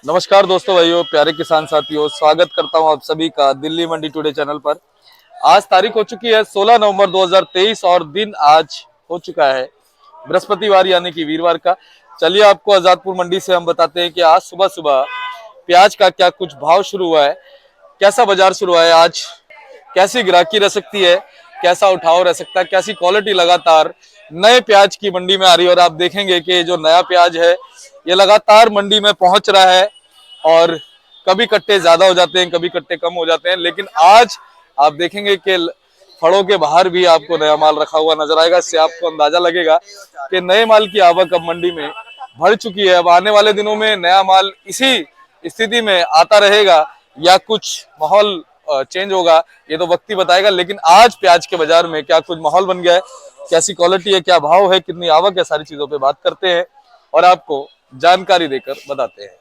नमस्कार दोस्तों, भाइयों, प्यारे किसान साथियों, स्वागत करता हूं आप सभी का दिल्ली मंडी टुडे चैनल पर। आज तारीख हो चुकी है 16 नवंबर 2023 और दिन आज हो चुका है बृहस्पतिवार यानी कि वीरवार का। चलिए आपको आजादपुर मंडी से हम बताते हैं कि आज सुबह सुबह प्याज का क्या कुछ भाव शुरू हुआ है, कैसा बाजार शुरू हुआ है आज, कैसी ग्राहकी रह सकती है, कैसा उठाव रह सकता है, कैसी क्वालिटी लगातार नए प्याज की मंडी में आ रही है। और आप देखेंगे कि जो नया प्याज है ये लगातार मंडी में पहुंच रहा है और कभी कट्टे ज्यादा हो जाते हैं, कभी कट्टे कम हो जाते हैं, लेकिन आज आप देखेंगे कि फड़ों के बाहर भी आपको नया माल रखा हुआ नजर आएगा। इससे आपको अंदाजा लगेगा कि नए माल की आवक अब मंडी में बढ़ चुकी है। अब आने वाले दिनों में नया माल इसी स्थिति में आता रहेगा या कुछ माहौल चेंज होगा, ये तो वक्त ही बताएगा। लेकिन आज प्याज के बाजार में क्या कुछ माहौल बन गया है, कैसी क्वालिटी है, क्या भाव है, कितनी आवक है, सारी चीजों पे बात करते हैं और आपको जानकारी देकर बताते हैं।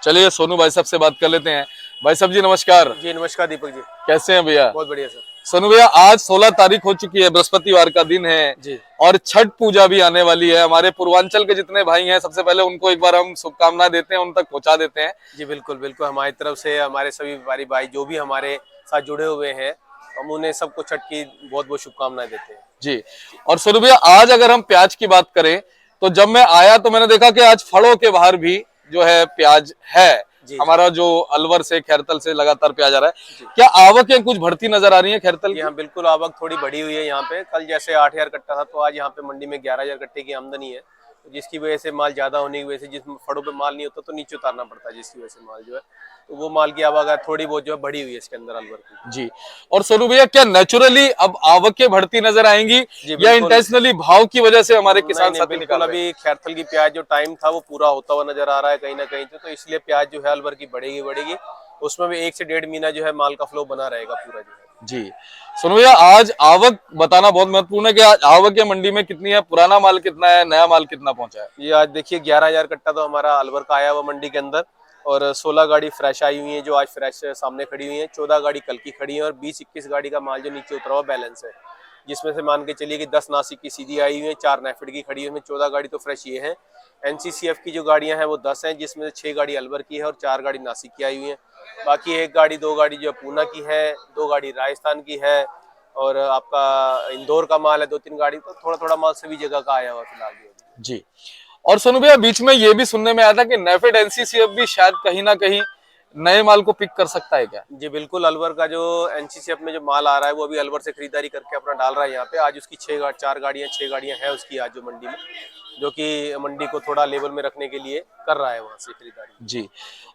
चलिए सोनू भाई साहब से बात कर लेते हैं। भाई साहब जी नमस्कार। जी नमस्कार दीपक जी। कैसे हैं भैया? बहुत बढ़िया सर। सोनू भैया, आज 16 तारीख हो चुकी है, बृहस्पतिवार का दिन है जी और छठ पूजा भी आने वाली है। हमारे पूर्वांचल के जितने भाई हैं सबसे पहले उनको एक बार हम शुभकामनाएं देते हैं, उन तक पहुंचा देते हैं। जी बिल्कुल बिल्कुल, हमारी तरफ से हमारे सभी व्यापारी भाई जो भी हमारे साथ जुड़े हुए हैं, हम उन्हें सबको छठ की बहुत बहुत शुभकामनाएं देते हैं। जी। और सोनू भैया, आज अगर हम प्याज की बात करें तो जब मैं आया तो मैंने देखा कि आज फड़ों के बाहर भी जो है प्याज है। जी हमारा जो अलवर से खैरतल से लगातार प्याज आ रहा है, क्या आवकें कुछ बढ़ती नजर आ रही हैं खैरतल जी की? हाँ बिल्कुल, आवक थोड़ी बढ़ी हुई है यहाँ पे। कल जैसे 8,000 कट्टा था, तो आज यहाँ पे मंडी में 11,000 कट्टे की आमदनी है, तो जिसकी वजह से माल ज्यादा होने की वजह से, जिस फड़ों पे माल नहीं होता तो नीचे उतारना पड़ता है, जिसकी वजह से माल जो है, तो वो माल की आवक थोड़ी बहुत जो है बढ़ी हुई है इसके अंदर अलवर की। जी। और सोनू भैया, क्या नेचुरली अब आवकें बढ़ती नजर आएंगी जी या बिल्कुल। इंटेंशनली भाव की वजह से हमारे नहीं किसान नहीं साथी बिल्कुल, निकाल रहे हैं? अभी खैरथल की प्याज जो टाइम था वो पूरा होता हुआ नजर आ रहा है कहीं ना कहीं तो इसलिए प्याज जो है अलवर की बढ़ेगी बढ़ेगी। उसमें भी 1 से 1.5 महीना जो है माल का फ्लो बना रहेगा पूरा जो है। जी। सोनू भैया, आज आवक बताना बहुत महत्वपूर्ण है कि आज आवक है मंडी में कितनी है, पुराना माल कितना है, नया माल कितना पहुंचा है? ये आज देखिए 11,000 कट्टा तो हमारा अलवर का आया हुआ मंडी के अंदर, और 16 गाड़ी फ्रेश आई हुई है जो आज फ्रेश सामने खड़ी हुई है, 14 गाड़ी कल की खड़ी है, और 20-21 गाड़ी का माल जो नीचे उतरा हुआ बैलेंस है, जिसमें से मान के चलिए कि 10 नासिक की सीधी आई हुई है, 4 नेफेड की खड़ी हुई है, 14 गाड़ी तो फ्रेश ये है। एनसीसीएफ की जो गाड़ियां हैं वो 10 हैं, जिसमें से 6 गाड़ी अलवर की है और 4 गाड़ी नासिक की आई हुई है। बाकी 1 गाड़ी 2 गाड़ी जो है पूना की है, 2 गाड़ी राजस्थान की है, और आपका इंदौर का माल है 2-3 गाड़ी, तो थोड़ा थोड़ा माल सभी जगह का आया हुआ फिलहाल जो है। जी। और सोनू भैया, बीच में ये भी सुनने में आया था कि नेफेड एनसीसीएफ भी शायद कहीं ना कहीं नए माल को पिक कर सकता है क्या? जी बिल्कुल, अलवर का जो एनसीसीएफ में जो माल आ रहा है वो अभी अलवर से खरीदारी करके अपना डाल रहा है यहाँ पे। आज उसकी 4 गाड़ियाँ 6 गाड़ियाँ हैं उसकी आज जो मंडी में, जो कि मंडी को थोड़ा लेवल में रखने के लिए कर रहा है वहाँ से खरीदारी। जी।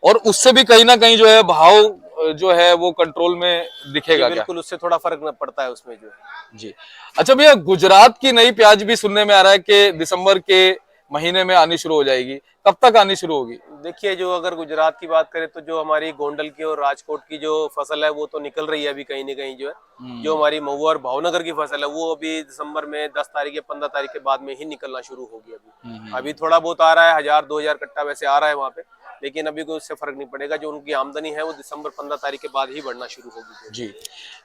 और उससे भी कहीं ना कहीं जो है भाव जो है वो कंट्रोल में जी दिखेगा क्या? बिल्कुल, उससे थोड़ा फर्क पड़ता है उसमें जो है। जी। अच्छा भैया, गुजरात की नई प्याज भी सुनने में आ रहा है कि दिसंबर के महीने में आनी शुरू हो जाएगी। कब तक आनी शुरू होगी? देखिए, जो अगर गुजरात की बात करें तो जो हमारी गोंडल की और राजकोट की जो फसल है वो तो निकल रही है अभी कहीं ना कहीं जो है। जो हमारी महुआ और भावनगर की फसल है वो अभी दिसंबर में 10 तारीख या 15 तारीख के बाद में ही निकलना शुरू होगी। अभी थोड़ा बहुत आ रहा है, 1,000-2,000 कट्टा वैसे आ रहा है वहाँ पे, लेकिन अभी कोई उससे फर्क नहीं पड़ेगा। जो उनकी आमदनी है वो दिसंबर 15 तारीख के बाद ही बढ़ना शुरू होगी। जी।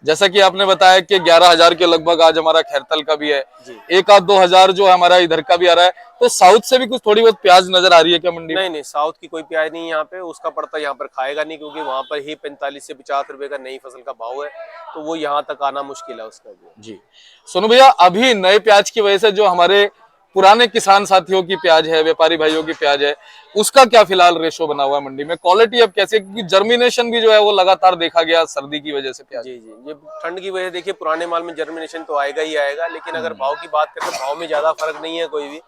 जैसा कि आपने बताया कि 11,000 के लगभग आज हमारा खैरतल का भी है, जी। 1-2 हजार जो हमारा इधर का भी आ रहा है, तो साउथ से भी कुछ थोड़ी बहुत प्याज नजर आ रही है क्या मंडी में? नहीं नहीं, साउथ की कोई प्याज नहीं है यहाँ पे, उसका पड़ता यहाँ पर खाएगा नहीं, क्योंकि वहाँ पर ही 45 से 50 रुपए का नई फसल का भाव है, तो वो यहाँ तक आना मुश्किल है उसका जो। जी। सोनू भैया, अभी नए प्याज की वजह से जो हमारे पुराने किसान साथियों की प्याज है, व्यापारी भाइयों की प्याज है, उसका क्या फिलहाल रेशो बना हुआ है मंडी में? क्वालिटी अब कैसे, क्योंकि जर्मिनेशन भी जो है वो लगातार देखा गया सर्दी की वजह से प्याज। जी जी, ये ठंड की वजह से देखिए पुराने माल में जर्मिनेशन तो आएगा ही आएगा, लेकिन अगर भाव की बात करें तो भाव में ज्यादा फर्क नहीं है कोई भी।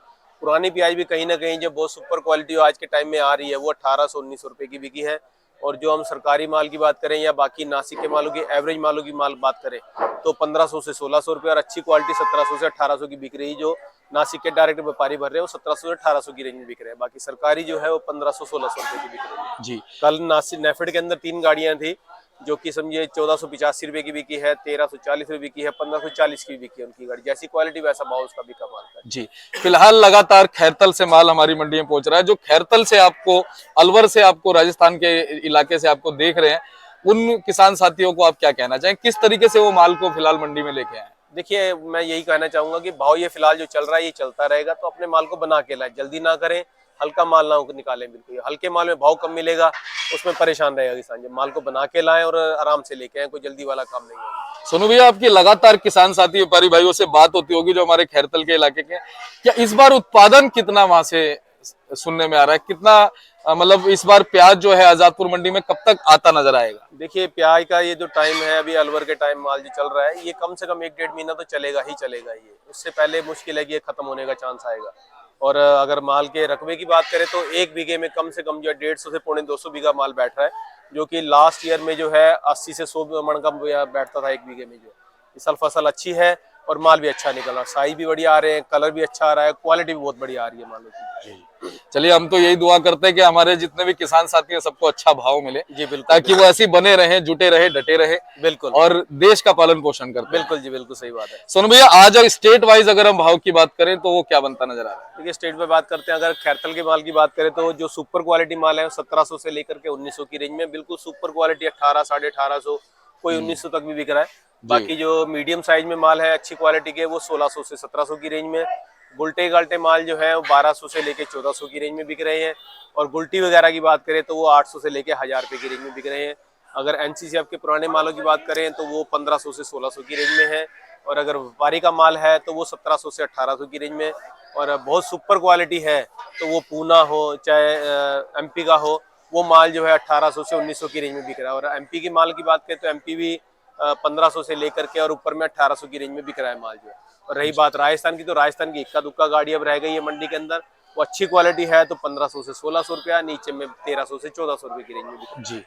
पुरानी प्याज भी कहीं ना कहीं जो बहुत सुपर क्वालिटी आज के टाइम में आ रही है वो 1,800-1,900 रुपए की बिकी है, और जो हम सरकारी माल की बात करें या बाकी नासिक के मालों की एवरेज मालों की माल बात करें तो 1,500 से 1,600 रुपए, और अच्छी क्वालिटी 1,700 से 1,800 की बिक रही है। जो नासिक के डायरेक्ट व्यापारी भर रहे हैं वो 1,700 से 1,800 की रेंज में बिक रहे हैं, बाकी सरकारी जो है वो 1,500-1,600 रुपए की बिक रही है। जी। कल नासिक नेफेड के अंदर 3 गाड़ियां थी, जो कि समझिए 1,485 रुपए की बिकी है, 1,340 रुपए बिकी है, 1,540 की बिकी है उनकी गाड़ी। जैसी क्वालिटी वैसा भाव उसका बिका माल का। जी। फिलहाल लगातार खैरतल से माल हमारी मंडी में पहुंच रहा है। जो खैरतल से आपको, अलवर से आपको, राजस्थान के इलाके से आपको देख रहे हैं, उन किसान साथियों को आप क्या कहना चाहें, किस तरीके से वो माल को फिलहाल मंडी में लेके आए? देखिए, मैं यही कहना चाहूंगा कि भाव ये फिलहाल जो चल रहा है ये चलता रहेगा, तो अपने माल को बना के लाए, जल्दी ना करें। हल्का माल ना निकालें बिल्कुल। हल्के माल में भाव कम मिलेगा, उसमें परेशान रहेगा किसान। जब माल को बना के लाएं और आराम से लेके आए, कोई जल्दी वाला काम नहीं है। सोनू भैया, आपकी लगातार किसान साथी व्यापारी भाइयों से बात होती होगी जो हमारे खैरतल के इलाके के, क्या इस बार उत्पादन कितना वहां से सुनने में आ रहा है? कितना मतलब इस बार प्याज जो है आजादपुर मंडी में कब तक आता नजर आएगा? देखिए, प्याज का ये जो टाइम है, अभी अलवर के टाइम माल जो चल रहा है, ये कम से कम 1-1.5 महीना तो चलेगा ही चलेगा। ये उससे पहले मुश्किल है कि ये खत्म होने का चांस आएगा। और अगर माल के रकबे की बात करें तो 1 बीघे में कम से कम जो 150 से पौने 200 बीघा माल बैठ रहा है, जो कि लास्ट ईयर में जो है 80 से 100 मन का बैठता था 1 बीघे में। जो इस साल फसल अच्छी है और माल भी अच्छा निकल रहा है, साइज भी बढ़िया आ रहे हैं, कलर भी अच्छा आ रहा है, क्वालिटी भी बहुत बढ़िया आ रही है मालों की। चलिए, हम तो यही दुआ करते हैं कि हमारे जितने भी किसान साथी हैं सबको अच्छा भाव मिले, जी बिल्कुल, ताकि वो ऐसे बने रहें, जुटे रहे, डटे रहे बिल्कुल और देश का पालन पोषण करते हैं। बिल्कुल जी, बिल्कुल सही बात है। सोनू भैया, आज स्टेट वाइज अगर हम भाव की बात करें तो वो क्या बनता नजर आ रहा है? देखिए, स्टेट पे बात करते हैं, अगर खैरतल के माल की बात करें तो जो सुपर क्वालिटी माल है 1700 से लेकर के 1900 की रेंज में, बिल्कुल सुपर क्वालिटी 1800, 1850, कोई 1900 तक भी बिक रहा है। बाकी जो मीडियम साइज में माल है अच्छी क्वालिटी के, वो 1600 से 1700 की रेंज में। गुलटे गाल्टे माल जो है वो 1200 से लेके 1400 की रेंज में बिक रहे हैं। और गुलटी वगैरह की बात करें तो वो 800 से लेके 1000 रुपए की रेंज में बिक रहे हैं। अगर एनसीसीएफ के पुराने मालों की बात करें तो वो 1500 से 1600 की रेंज में है। और अगर व्यापारी का माल है तो वो 1700 से 1800 की रेंज में। और बहुत सुपर क्वालिटी है तो वो पूना हो चाहे एमपी का हो, वो माल जो है 1800 से 1900 की रेंज में बिक रहा है। और एमपी की माल की बात करें तो एमपी भी 1500 से लेकर के और ऊपर में 1800 की रेंज में बिक रहा है माल जो है। और रही बात राजस्थान की, तो राजस्थान की इक्का दुक्का गाड़ी अब रह गई है मंडी के अंदर। वो अच्छी क्वालिटी है तो 1500 से 1600 रुपया, नीचे में 1300 से 1400 रुपए की रेंज में बिक रहा है। जी,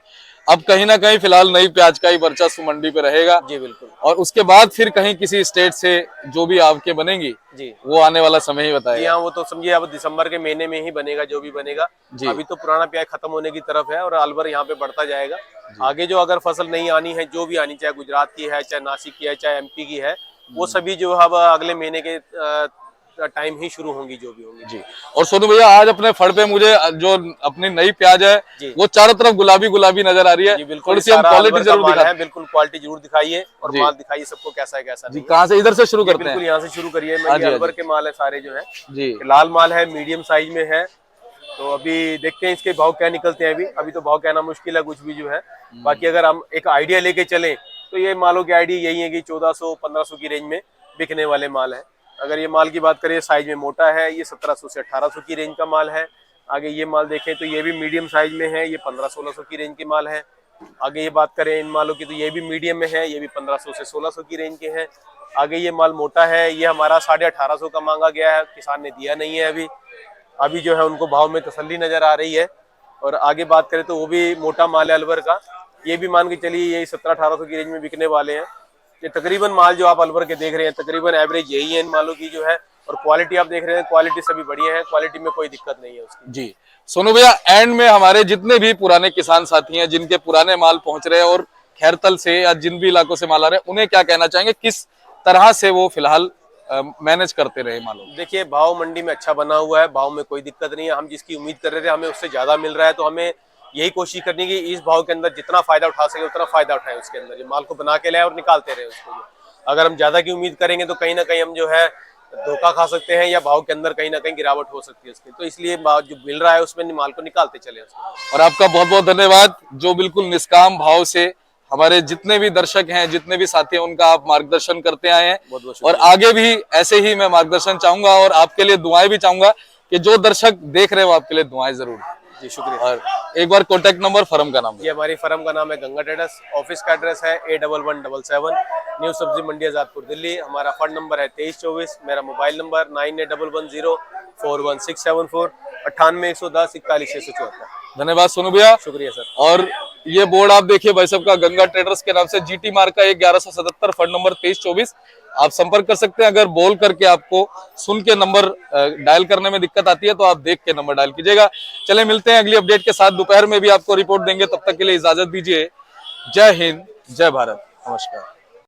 अब कहीं ना कहीं फिलहाल नई प्याज का ही वर्चस्व मंडी पे रहेगा। जी बिल्कुल। और उसके बाद फिर कहीं किसी स्टेट से जो भी आपके बनेंगी, जी वो आने वाला समय ही जी बताएगा। हाँ, वो तो समझिए अब दिसंबर के महीने में ही बनेगा जो भी बनेगा। जी। अभी तो पुराना प्याज खत्म होने की तरफ है और अलवर यहाँ पे बढ़ता जाएगा। आगे जो अगर फसल नहीं आनी है, जो भी आनी, चाहे गुजरात की है, चाहे नासिक की है, चाहे एमपी की है, वो सभी जो है अब अगले महीने के टाइम ही शुरू होंगी, जो भी होंगी। जी। और सोनू भैया, आज अपने फड़ पे मुझे जो अपनी नई प्याज है जी वो चारों तरफ गुलाबी गुलाबी नजर आ रही है। जी बिल्कुल, थोड़ी सी हम सारा क्वालिटी अलवर का जरूर माल दिखाते है, बिल्कुल क्वालिटी जरूर दिखाइए और जी। माल दिखाइए सबको कैसा है कैसा जी, नहीं है। कहाँ से, इधर से शुरू ये करते बिल्कुल हैं? यहाँ से शुरू करिए। हाँ ये जी, हाँ अलवर जी। के माल है सारे जो है। जी। लाल माल है, मीडियम साइज में है। तो अभी देखते हैं इसके भाव क्या निकलते हैं। अभी तो भाव कहना मुश्किल है कुछ भी जो है। बाकी अगर हम एक आइडिया लेके चलें तो ये मालों की आइडिया यही है कि 1400-1500 की रेंज में बिकने वाले माल है। अगर ये माल की बात करें, साइज में मोटा है, ये 1700 से 1800 की रेंज का माल है। आगे ये माल देखें तो ये भी मीडियम साइज में है, ये 1500-1600 की रेंज के माल है। आगे ये बात करें इन मालों की तो ये भी मीडियम में है, ये भी 1500 से 1600 की रेंज के हैं। आगे ये माल मोटा है, ये हमारा 1850 का मांगा गया है, किसान ने दिया नहीं है अभी। अभी जो है उनको भाव में तसल्ली नजर आ रही है। और आगे बात करें तो वो भी मोटा माल है अलवर का, ये भी मान के चलिए यही 1700-1800 की रेंज में बिकने वाले हैं। ये तकरीबन माल जो आप अलवर के देख रहे हैं, तकरीबन एवरेज यही है इन मालों की जो है। और क्वालिटी आप देख रहे हैं, क्वालिटी सभी बढ़िया है, क्वालिटी में कोई दिक्कत नहीं है उसकी। जी। सोनू भैया, एंड में हमारे जितने भी पुराने किसान साथी हैं जिनके पुराने माल पहुंच रहे हैं और खैरतल से या जिन भी इलाकों से माल आ रहे हैं, उन्हें क्या कहना चाहेंगे, किस तरह से वो फिलहाल मैनेज करते रहे मालों? देखिए, भाव मंडी में अच्छा बना हुआ है, भाव में कोई दिक्कत नहीं है। हम जिसकी उम्मीद कर रहे थे हमें उससे ज्यादा मिल रहा है, तो हमें यही कोशिश करनी है कि इस भाव के अंदर जितना फायदा उठा सके उतना फायदा उठाएं उसके अंदर, जो माल को बना के लाए और निकालते रहे उसको। जो अगर हम ज्यादा की उम्मीद करेंगे तो कहीं ना कहीं हम जो है धोखा खा सकते हैं या भाव के अंदर कहीं ना कहीं गिरावट हो सकती है उसकी। तो इसलिए जो मिल रहा है उसमें माल को निकालते चले उसको। और आपका बहुत बहुत धन्यवाद, जो बिल्कुल निष्काम भाव से हमारे जितने भी दर्शक हैं, जितने भी साथी हैं, उनका आप मार्गदर्शन करते आए हैं। बहुत बहुत और आगे भी ऐसे ही मैं मार्गदर्शन चाहूंगा और आपके लिए दुआएं भी चाहूंगा कि जो दर्शक देख रहे हो आपके लिए दुआएं जरूर। जी शुक्रिया। और एक बार कॉन्टेक्ट नंबर, फर्म का नाम। ये हमारी फर्म का नाम है गंगा ट्रेडर्स। ऑफिस का एड्रेस है A1177 न्यू सब्जी मंडी आजादपुर दिल्ली। हमारा फंड नंबर है 2324। मेरा मोबाइल नंबर 9811041674 98-110-41-674। धन्यवाद सोनू भैया। शुक्रिया सर। और ये बोर्ड आप देखिए भाई साहब का, गंगा ट्रेडर्स के नाम से, जीटी मार्क का 1177, फंड नंबर 2324। आप संपर्क कर सकते हैं। अगर बोल करके आपको सुन के नंबर डायल करने में दिक्कत आती है तो आप देख के नंबर डायल कीजिएगा। चले मिलते हैं अगली अपडेट के साथ, दोपहर में भी आपको रिपोर्ट देंगे। तब तक के लिए इजाजत दीजिए। जय हिंद, जय भारत, नमस्कार।